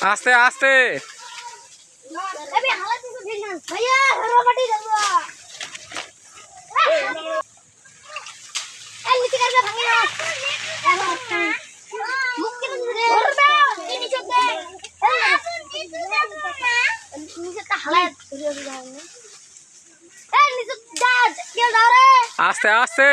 আস্তে আস্তে আস্তে আস্তে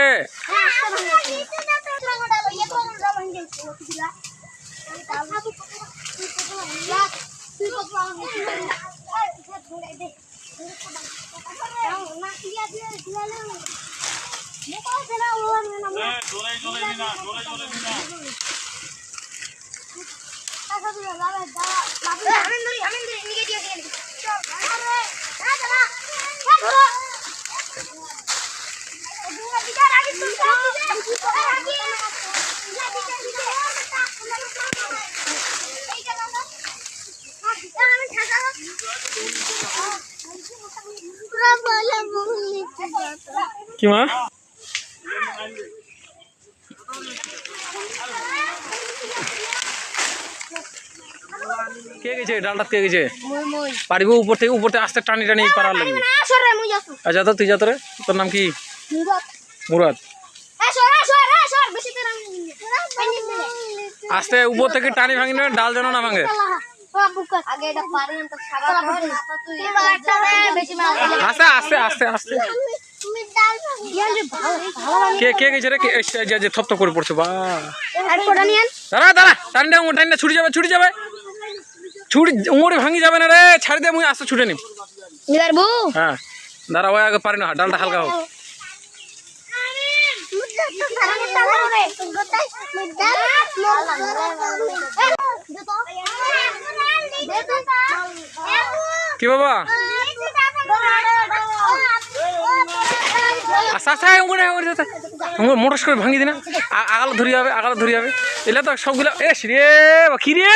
কি মা কে গেছে ডালটা কে গেছে পারিব উপর থেকে আস্তে টানি টানি পারার লাগবে আচ্ছা তো তুই যা তোরে তোর নাম কি মুরাদ আস্তে উপর থেকে টানি ভাঙি নেবে ডাল যেন না ভাঙে আস্তে আস্তে আস্তে আস্তে কে কে গেছে রে যে থপ থপ করে পড়ছে বা দাঁড়া দাঁড়া টানিটা টানিটা ছুটি যাবে উমরে ভাঙি যাবে না রে ছাড়ি দে মুই আস্তে ছুটে নি হ্যাঁ দাঁড়া ওই আগে পারি না ডালটা হালকা হোক কি বাবা আস্তে আস্তে মোটর করে ভাঙি দিনা আগাল ধরি যাবে এলে তো সবগুলো এ রে কি রে